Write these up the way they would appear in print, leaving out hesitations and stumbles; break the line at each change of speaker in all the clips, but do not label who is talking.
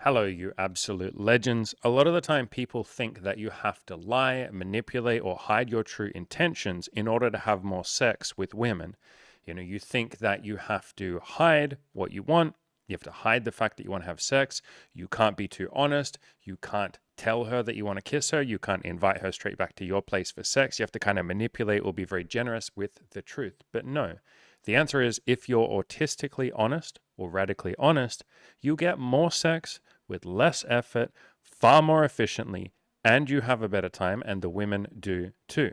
Hello, you absolute legends. A lot of the time, people think that you have to lie, manipulate, or hide your true intentions in order to have more sex with women. You think that you have to hide what you want. You have to hide the fact that you want to have sex. You can't be too honest. You can't tell her that you want to kiss her. You can't invite her straight back to your place for sex. You have to kind of manipulate or be very generous with the truth. But no, the answer is if you're autistically honest or radically honest, you get more sex with less effort, far more efficiently, and you have a better time, and the women do too.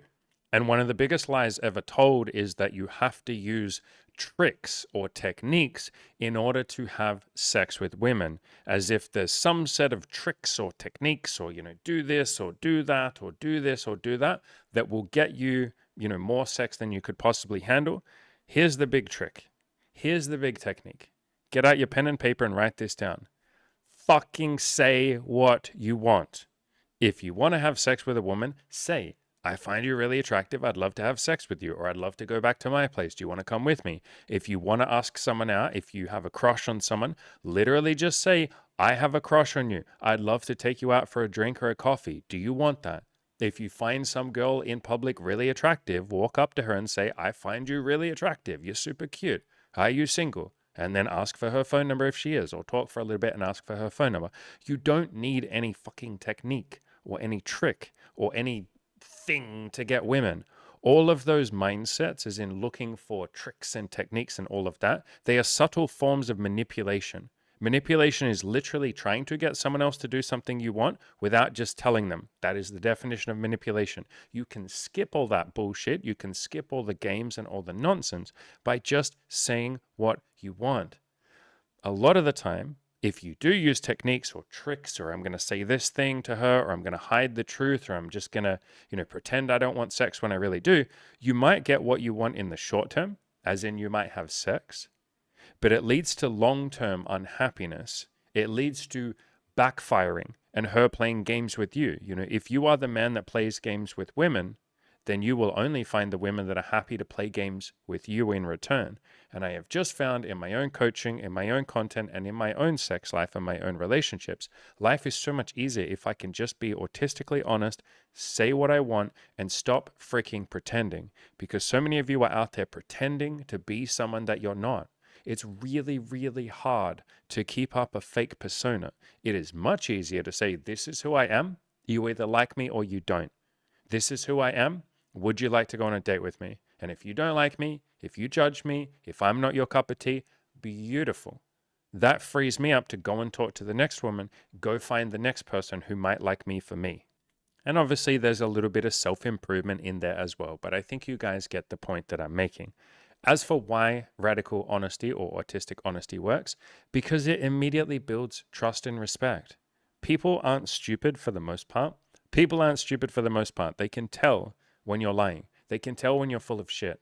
And one of the biggest lies ever told is that you have to use tricks or techniques in order to have sex with women, as if there's some set of tricks or techniques, or, do this or do that, or do this or do that, that will get you, more sex than you could possibly handle. Here's the big trick. Here's the big technique. Get out your pen and paper and write this down. Fucking say what you want. If you want to have sex with a woman, say, I find you really attractive. I'd love to have sex with you, or I'd love to go back to my place. Do you want to come with me? If you want to ask someone out, if you have a crush on someone, literally just say, I have a crush on you. I'd love to take you out for a drink or a coffee. Do you want that? If you find some girl in public really attractive, walk up to her and say, I find you really attractive. You're super cute. Are you single? And then ask for her phone number if she is, or talk for a little bit and ask for her phone number. You don't need any fucking technique or any trick or any thing to get women. All of those mindsets, as in looking for tricks and techniques and all of that, they are subtle forms of manipulation. Manipulation is literally trying to get someone else to do something you want without just telling them. That is the definition of manipulation. You can skip all that bullshit. You can skip all the games and all the nonsense by just saying what you want. A lot of the time, if you do use techniques or tricks, or I'm going to say this thing to her, or I'm going to hide the truth, or I'm just going to, pretend I don't want sex when I really do, you might get what you want in the short term, as in you might have sex, but it leads to long-term unhappiness. It leads to backfiring and her playing games with you. If you are the man that plays games with women, then you will only find the women that are happy to play games with you in return. And I have just found in my own coaching, in my own content, and in my own sex life and my own relationships, life is so much easier if I can just be autistically honest, say what I want, and stop freaking pretending. Because so many of you are out there pretending to be someone that you're not. It's really, really hard to keep up a fake persona. It is much easier to say, this is who I am. You either like me or you don't. This is who I am. Would you like to go on a date with me? And if you don't like me, if you judge me, if I'm not your cup of tea, beautiful. That frees me up to go and talk to the next woman, go find the next person who might like me for me. And obviously, there's a little bit of self improvement in there as well, but I think you guys get the point that I'm making. As for why radical honesty or autistic honesty works, because it immediately builds trust and respect. People aren't stupid for the most part. People aren't stupid for the most part. They can tell when you're lying. They can tell when you're full of shit.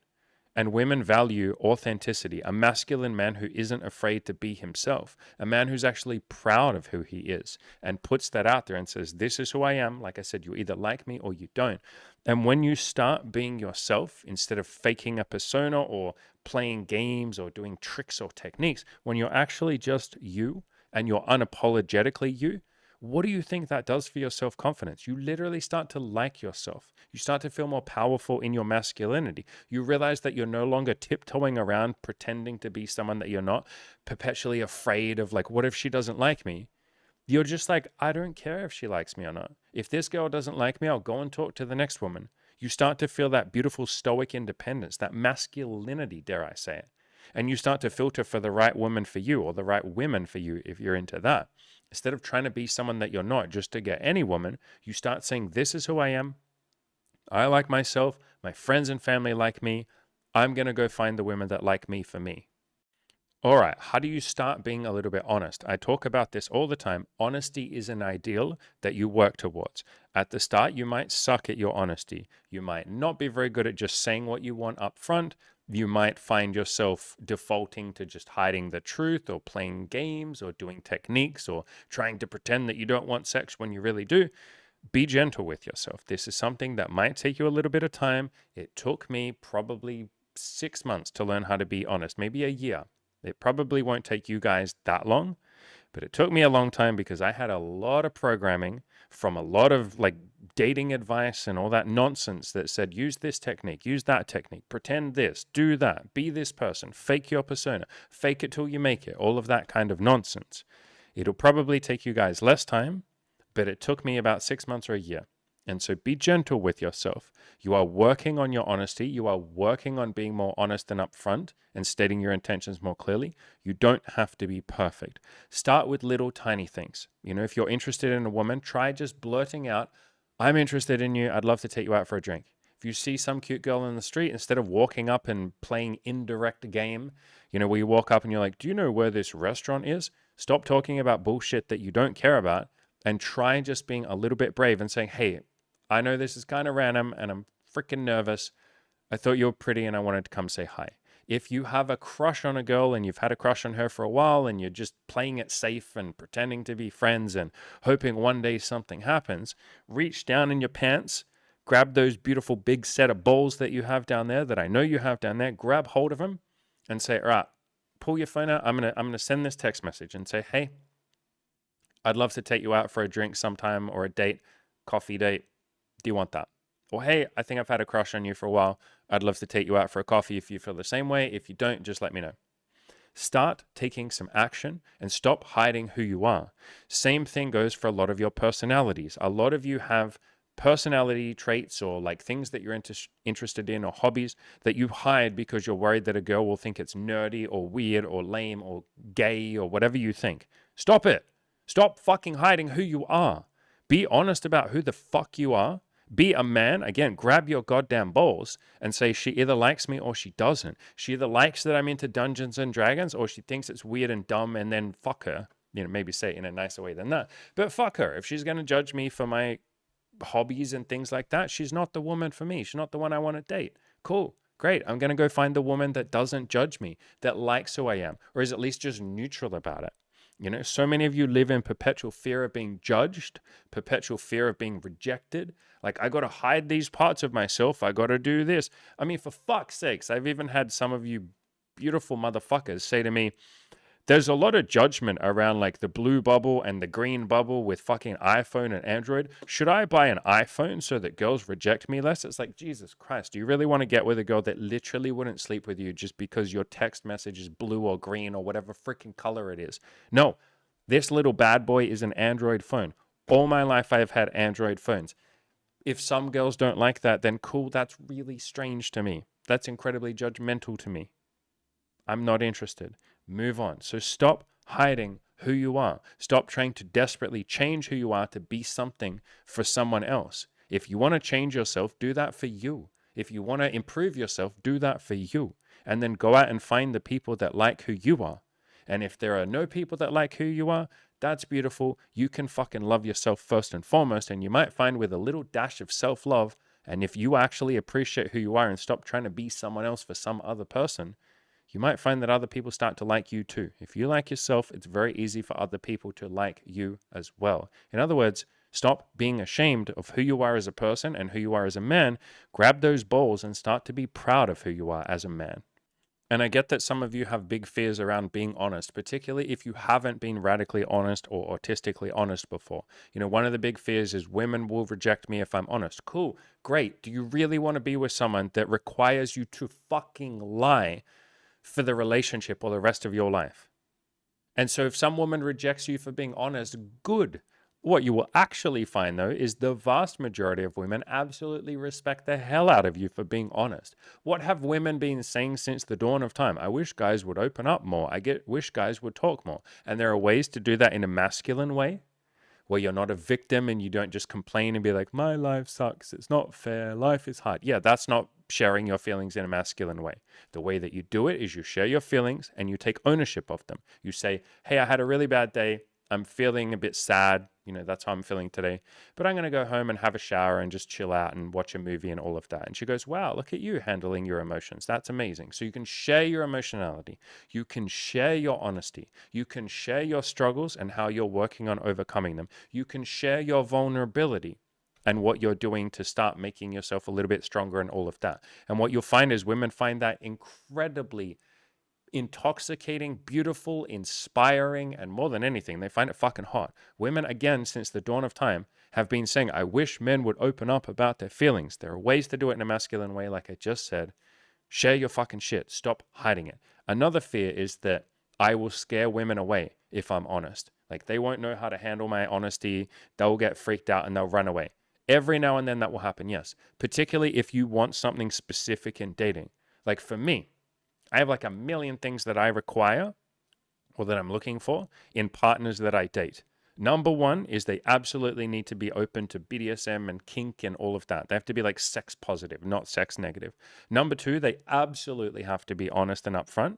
And women value authenticity, a masculine man who isn't afraid to be himself, a man who's actually proud of who he is and puts that out there and says, this is who I am. Like I said, you either like me or you don't. And when you start being yourself instead of faking a persona or playing games or doing tricks or techniques, when you're actually just you and you're unapologetically you, what do you think that does for your self confidence? You literally start to like yourself. You start to feel more powerful in your masculinity. You realize that you're no longer tiptoeing around pretending to be someone that you're not, perpetually afraid of, like, what if she doesn't like me? You're just like, I don't care if she likes me or not. If this girl doesn't like me, I'll go and talk to the next woman. You start to feel that beautiful stoic independence, that masculinity, dare I say it. And you start to filter for the right woman for you or the right women for you if you're into that. Instead of trying to be someone that you're not just to get any woman, you start saying, this is who I am. I like myself. My friends and family like me. I'm going to go find the women that like me for me. All right, how do you start being a little bit honest? I talk about this all the time. Honesty is an ideal that you work towards. At the start, you might suck at your honesty. You might not be very good at just saying what you want up front. You might find yourself defaulting to just hiding the truth or playing games or doing techniques or trying to pretend that you don't want sex when you really do. Be gentle with yourself. This is something that might take you a little bit of time. It took me probably 6 months to learn how to be honest, maybe a year. It probably won't take you guys that long, But it took me a long time because I had a lot of programming from a lot of like dating advice and all that nonsense that said, use this technique, use that technique, pretend this, do that, be this person, fake your persona, fake it till you make it, all of that kind of nonsense. It'll probably take you guys less time, but it took me about 6 months or a year. And so be gentle with yourself. You are working on your honesty. You are working on being more honest and upfront and stating your intentions more clearly. You don't have to be perfect. Start with little tiny things. If you're interested in a woman, try just blurting out, I'm interested in you. I'd love to take you out for a drink. If you see some cute girl in the street, instead of walking up and playing indirect game, where you walk up and you're like, do you know where this restaurant is? Stop talking about bullshit that you don't care about and try just being a little bit brave and saying, hey, I know this is kind of random and I'm freaking nervous. I thought you were pretty and I wanted to come say hi. If you have a crush on a girl and you've had a crush on her for a while and you're just playing it safe and pretending to be friends and hoping one day something happens, reach down in your pants, grab those beautiful big set of balls that you have down there that I know you have down there, grab hold of them and say, all right, pull your phone out. I'm gonna send this text message and say, hey, I'd love to take you out for a drink sometime or a date, coffee date. Do you want that? Or, hey, I think I've had a crush on you for a while. I'd love to take you out for a coffee if you feel the same way. If you don't, just let me know. Start taking some action and stop hiding who you are. Same thing goes for a lot of your personalities. A lot of you have personality traits or like things that you're interested in or hobbies that you hide because you're worried that a girl will think it's nerdy or weird or lame or gay or whatever you think. Stop it. Stop fucking hiding who you are. Be honest about who the fuck you are. Be a man. Again, grab your goddamn balls and say she either likes me or she doesn't. She either likes that I'm into Dungeons and Dragons or she thinks it's weird and dumb, and then fuck her. Maybe say it in a nicer way than that. But fuck her. If she's going to judge me for my hobbies and things like that, she's not the woman for me. She's not the one I want to date. Cool. Great. I'm going to go find the woman that doesn't judge me, that likes who I am, or is at least just neutral about it. So many of you live in perpetual fear of being judged, perpetual fear of being rejected. Like, I got to hide these parts of myself. I got to do this. I mean, for fuck's sakes, I've even had some of you beautiful motherfuckers say to me, there's a lot of judgment around like the blue bubble and the green bubble with fucking iPhone and Android. Should I buy an iPhone so that girls reject me less? It's like, Jesus Christ, do you really want to get with a girl that literally wouldn't sleep with you just because your text message is blue or green or whatever freaking color it is? No, this little bad boy is an Android phone. All my life I have had Android phones. If some girls don't like that, then cool, that's really strange to me. That's incredibly judgmental to me. I'm not interested. Move on. So stop hiding who you are. Stop trying to desperately change who you are to be something for someone else. If you want to change yourself, do that for you. If you want to improve yourself, do that for you. And then go out and find the people that like who you are. And if there are no people that like who you are, that's beautiful. You can fucking love yourself first and foremost. And you might find with a little dash of self-love, and if you actually appreciate who you are and stop trying to be someone else for some other person, you might find that other people start to like you too. If you like yourself, it's very easy for other people to like you as well. In other words, stop being ashamed of who you are as a person and who you are as a man. Grab those balls and start to be proud of who you are as a man. And I get that some of you have big fears around being honest, particularly if you haven't been radically honest or autistically honest before. One of the big fears is women will reject me if I'm honest. Cool, great. Do you really want to be with someone that requires you to fucking lie for the relationship or the rest of your life? And so if some woman rejects you for being honest, good. What you will actually find, though, is the vast majority of women absolutely respect the hell out of you for being honest. What have women been saying since the dawn of time? I wish guys would open up more. Wish guys would talk more. And there are ways to do that in a masculine way, where you're not a victim and you don't just complain and be like, my life sucks, it's not fair, life is hard. Yeah, that's not sharing your feelings in a masculine way. The way that you do it is you share your feelings and you take ownership of them. You say, hey, I had a really bad day. I'm feeling a bit sad. That's how I'm feeling today. But I'm going to go home and have a shower and just chill out and watch a movie and all of that. And she goes, wow, look at you handling your emotions. That's amazing. So you can share your emotionality. You can share your honesty. You can share your struggles and how you're working on overcoming them. You can share your vulnerability and what you're doing to start making yourself a little bit stronger and all of that. And what you'll find is women find that incredibly intoxicating, beautiful, inspiring, and more than anything, they find it fucking hot. Women, again, since the dawn of time, have been saying, I wish men would open up about their feelings. There are ways to do it in a masculine way, like I just said. Share your fucking shit. Stop hiding it. Another fear is that I will scare women away if I'm honest. Like they won't know how to handle my honesty. They'll get freaked out and they'll run away. Every now and then that will happen, yes. Particularly if you want something specific in dating. Like for me, I have like a million things that I require or that I'm looking for in partners that I date. Number one is they absolutely need to be open to BDSM and kink and all of that. They have to be like sex positive, not sex negative. Number two, they absolutely have to be honest and upfront.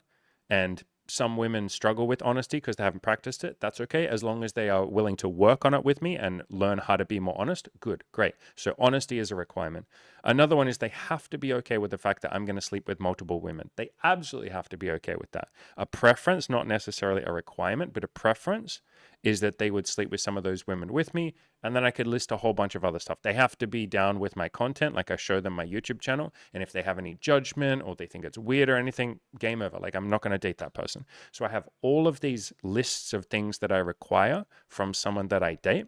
And some women struggle with honesty because they haven't practiced it. That's okay. As long as they are willing to work on it with me and learn how to be more honest, good, great. So honesty is a requirement. Another one is they have to be okay with the fact that I'm going to sleep with multiple women. They absolutely have to be okay with that. A preference, not necessarily a requirement, but a preference is that they would sleep with some of those women with me. And then I could list a whole bunch of other stuff. They have to be down with my content, like I show them my YouTube channel. And if they have any judgment or they think it's weird or anything, game over. Like I'm not going to date that person. So I have all of these lists of things that I require from someone that I date.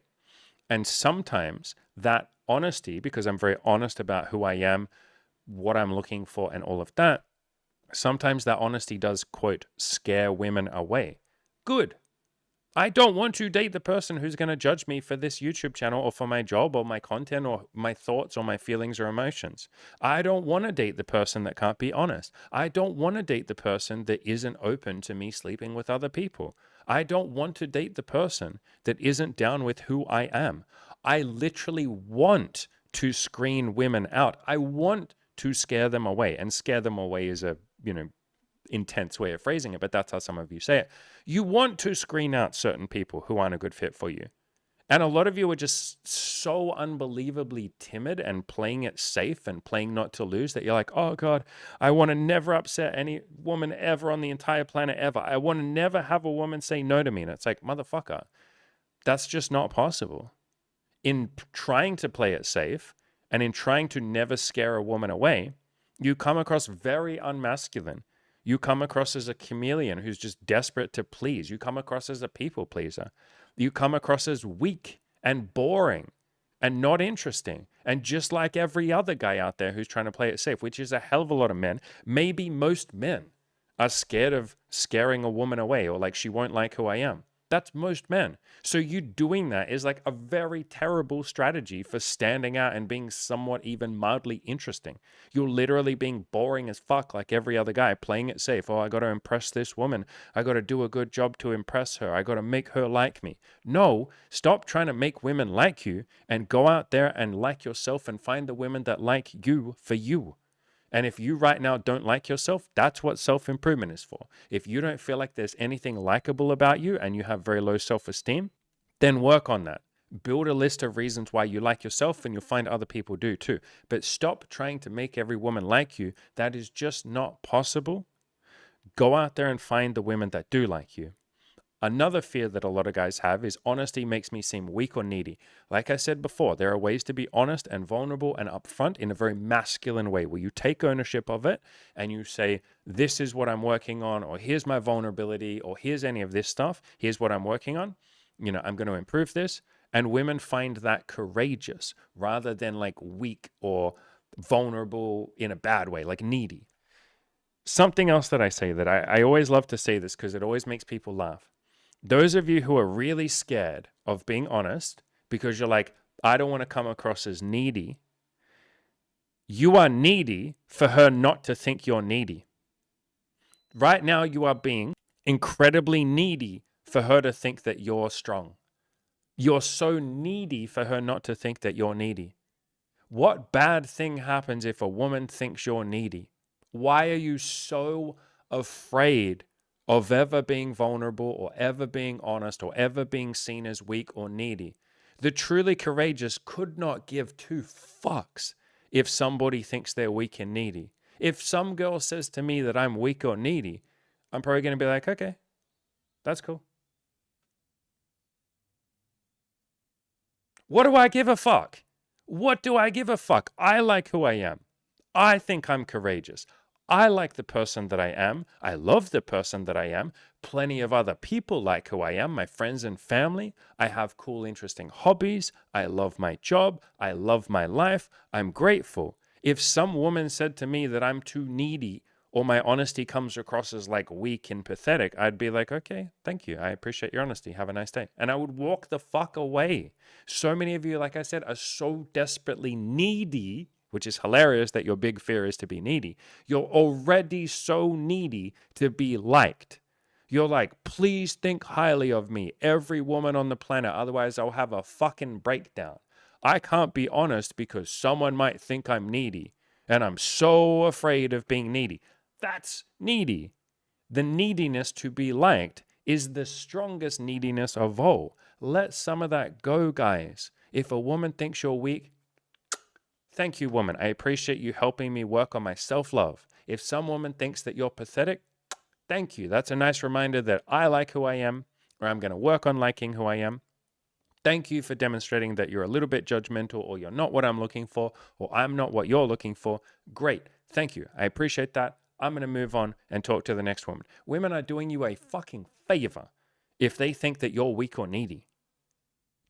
And sometimes that honesty, because I'm very honest about who I am, what I'm looking for, and all of that, sometimes that honesty does, quote, scare women away. Good. I don't want to date the person who's going to judge me for this YouTube channel or for my job or my content or my thoughts or my feelings or emotions. I don't want to date the person that can't be honest. I don't want to date the person that isn't open to me sleeping with other people. I don't want to date the person that isn't down with who I am. I literally want to screen women out. I want to scare them away. And scare them away is a, intense way of phrasing it, but that's how some of you say it. You want to screen out certain people who aren't a good fit for you. And a lot of you are just so unbelievably timid and playing it safe and playing not to lose that you're like, oh God, I want to never upset any woman ever on the entire planet ever. I want to never have a woman say no to me. And it's like, motherfucker, that's just not possible. In trying to play it safe and in trying to never scare a woman away, you come across very unmasculine. You come across as a chameleon who's just desperate to please. You come across as a people pleaser. You come across as weak and boring and not interesting. And just like every other guy out there who's trying to play it safe, which is a hell of a lot of men, maybe most men are scared of scaring a woman away or like she won't like who I am. That's most men. So you doing that is like a very terrible strategy for standing out and being somewhat even mildly interesting. You're literally being boring as fuck like every other guy, playing it safe. Oh, I got to impress this woman. I got to do a good job to impress her. I got to make her like me. No, stop trying to make women like you and go out there and like yourself and find the women that like you for you. And if you right now don't like yourself, that's what self-improvement is for. If you don't feel like there's anything likable about you and you have very low self-esteem, then work on that. Build a list of reasons why you like yourself and you'll find other people do too. But stop trying to make every woman like you. That is just not possible. Go out there and find the women that do like you. Another fear that a lot of guys have is honesty makes me seem weak or needy. Like I said before, there are ways to be honest and vulnerable and upfront in a very masculine way where you take ownership of it and you say, this is what I'm working on, or here's my vulnerability, or here's any of this stuff. Here's what I'm working on. I'm going to improve this. And women find that courageous rather than like weak or vulnerable in a bad way, like needy. Something else that I say that I always love to say this because it always makes people laugh. Those of you who are really scared of being honest because you're like, I don't want to come across as needy, you are needy for her not to think you're needy. Right now, you are being incredibly needy for her to think that you're strong. You're so needy for her not to think that you're needy. What bad thing happens if a woman thinks you're needy? Why are you so afraid of ever being vulnerable or ever being honest or ever being seen as weak or needy? The truly courageous could not give two fucks if somebody thinks they're weak and needy. If some girl says to me that I'm weak or needy, I'm probably going to be like, okay, that's cool. What do I give a fuck? What do I give a fuck? I like who I am. I think I'm courageous. I like the person that I am. I love the person that I am. Plenty of other people like who I am, my friends and family. I have cool, interesting hobbies. I love my job. I love my life. I'm grateful. If some woman said to me that I'm too needy or my honesty comes across as like weak and pathetic, I'd be like, okay, thank you. I appreciate your honesty. Have a nice day. And I would walk the fuck away. So many of you, like I said, are so desperately needy, which is hilarious that your big fear is to be needy. You're already so needy to be liked. You're like, please think highly of me, every woman on the planet, otherwise I'll have a fucking breakdown. I can't be honest because someone might think I'm needy, and I'm so afraid of being needy. That's needy. The neediness to be liked is the strongest neediness of all. Let some of that go, guys. If a woman thinks you're weak, thank you, woman. I appreciate you helping me work on my self-love. If some woman thinks that you're pathetic, thank you. That's a nice reminder that I like who I am, or I'm going to work on liking who I am. Thank you for demonstrating that you're a little bit judgmental, or you're not what I'm looking for, or I'm not what you're looking for. Great. Thank you. I appreciate that. I'm going to move on and talk to the next woman. Women are doing you a fucking favor if they think that you're weak or needy.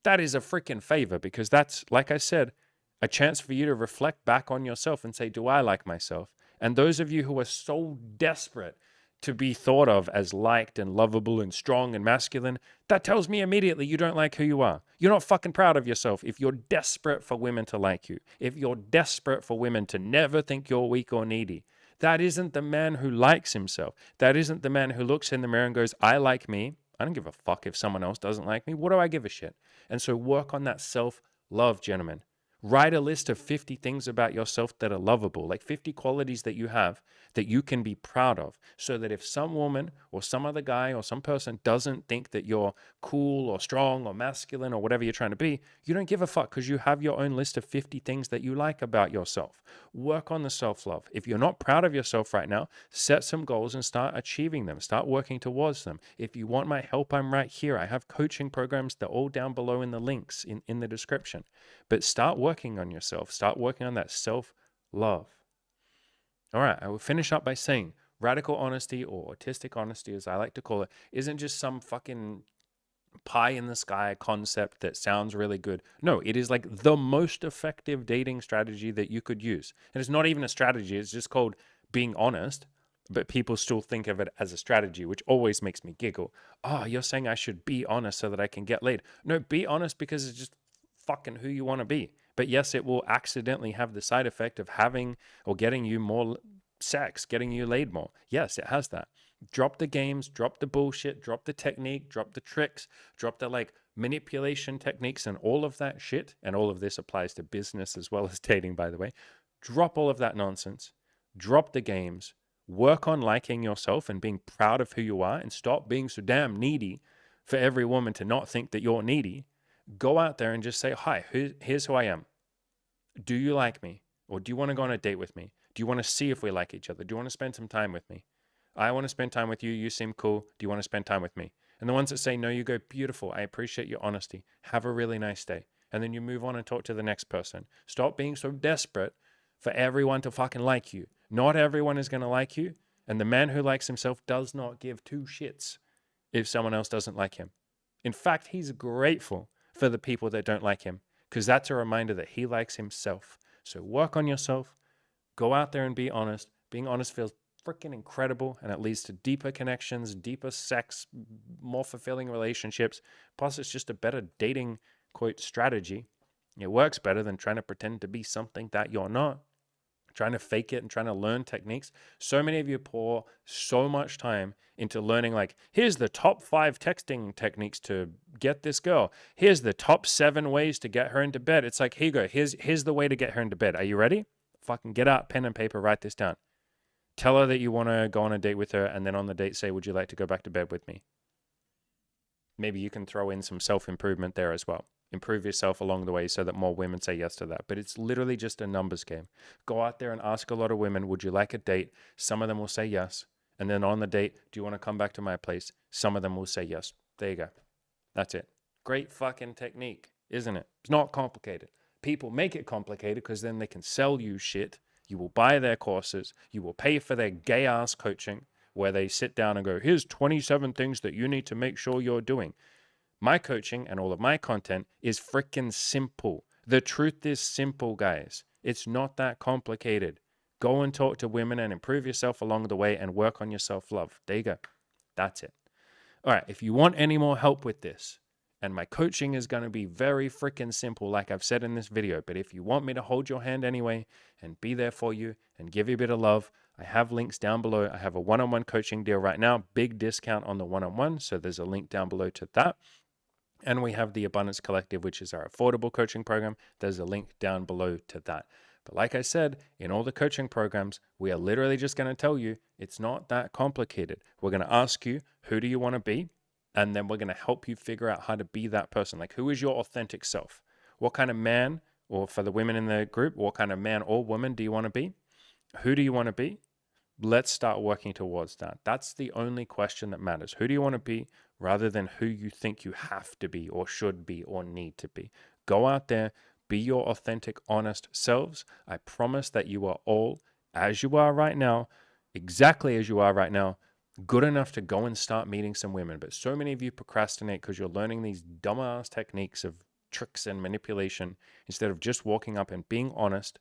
That is a freaking favor, because that's, like I said, a chance for you to reflect back on yourself and say, do I like myself? And those of you who are so desperate to be thought of as liked and lovable and strong and masculine, that tells me immediately you don't like who you are. You're not fucking proud of yourself if you're desperate for women to like you, if you're desperate for women to never think you're weak or needy. That isn't the man who likes himself. That isn't the man who looks in the mirror and goes, I like me. I don't give a fuck if someone else doesn't like me. What do I give a shit? And so work on that self-love, gentlemen. Write a list of 50 things about yourself that are lovable, like 50 qualities that you have that you can be proud of, so that if some woman or some other guy or some person doesn't think that you're cool or strong or masculine or whatever you're trying to be, you don't give a fuck because you have your own list of 50 things that you like about yourself. Work on the self-love. If you're not proud of yourself right now, set some goals and start achieving them. Start working towards them. If you want my help, I'm right here. I have coaching programs. They're all down below in the links in the description. But start working on yourself. Start working on that self-love. All right, I will finish up by saying radical honesty, or autistic honesty as I like to call it, isn't just some fucking pie in the sky concept that sounds really good. No, it is like the most effective dating strategy that you could use. And it's not even a strategy, it's just called being honest, but people still think of it as a strategy, which always makes me giggle. Oh, you're saying I should be honest so that I can get laid. No, be honest because it's just fucking who you want to be. But yes, it will accidentally have the side effect of having or getting you more sex, getting you laid more. Yes, it has that. Drop the games, drop the bullshit, drop the technique, drop the tricks, drop the like manipulation techniques and all of that shit. And all of this applies to business as well as dating, by the way. Drop all of that nonsense. Drop the games. Work on liking yourself and being proud of who you are, and stop being so damn needy for every woman to not think that you're needy. Go out there and just say, hi, here's who I am. Do you like me? Or do you want to go on a date with me? Do you want to see if we like each other? Do you want to spend some time with me? I want to spend time with you. You seem cool. Do you want to spend time with me? And the ones that say no, you go, beautiful. I appreciate your honesty. Have a really nice day. And then you move on and talk to the next person. Stop being so desperate for everyone to fucking like you. Not everyone is going to like you. And the man who likes himself does not give two shits if someone else doesn't like him. In fact, he's grateful for the people that don't like him, because that's a reminder that he likes himself. So work on yourself. Go out there and be honest. Being honest feels freaking incredible, and it leads to deeper connections, deeper sex, more fulfilling relationships. Plus, it's just a better dating, quote, strategy. It works better than trying to pretend to be something that you're not, trying to fake it and trying to learn techniques. So many of you pour so much time into learning, like, here's the top 5 texting techniques to get this girl. Here's the top 7 ways to get her into bed. It's like, here you go. Here's the way to get her into bed. Are you ready? Fucking get out pen and paper, write this down. Tell her that you want to go on a date with her, and then on the date say, would you like to go back to bed with me? Maybe you can throw in some self-improvement there as well. Improve yourself along the way so that more women say yes to that. But it's literally just a numbers game. Go out there and ask a lot of women, would you like a date? Some of them will say yes. And then on the date, do you want to come back to my place? Some of them will say yes. There you go. That's it. Great fucking technique, isn't it? It's not complicated. People make it complicated because then they can sell you shit. You will buy their courses. You will pay for their gay ass coaching where they sit down and go, here's 27 things that you need to make sure you're doing. My coaching and all of my content is freaking simple. The truth is simple, guys. It's not that complicated. Go and talk to women and improve yourself along the way and work on your self-love. There you go. That's it. All right, if you want any more help with this, and my coaching is going to be very freaking simple, like I've said in this video, but if you want me to hold your hand anyway and be there for you and give you a bit of love, I have links down below. I have a one-on-one coaching deal right now, big discount on the one-on-one, so there's a link down below to that. And we have the Abundance Collective, which is our affordable coaching program. There's a link down below to that. But like I said, in all the coaching programs, we are literally just going to tell you it's not that complicated. We're going to ask you, who do you want to be? And then we're going to help you figure out how to be that person. Like, who is your authentic self? What kind of man, or for the women in the group, what kind of man or woman do you want to be? Who do you want to be? Let's start working towards that. That's the only question that matters. Who do you want to be rather than who you think you have to be or should be or need to be? Go out there, be your authentic, honest selves. I promise that you are all as you are right now, exactly as you are right now, good enough to go and start meeting some women. But so many of you procrastinate because you're learning these dumbass techniques of tricks and manipulation instead of just walking up and being honest.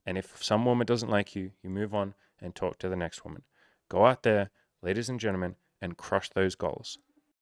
And if some woman doesn't like you, you move on and talk to the next woman. Go out there, ladies and gentlemen, and crush those goals.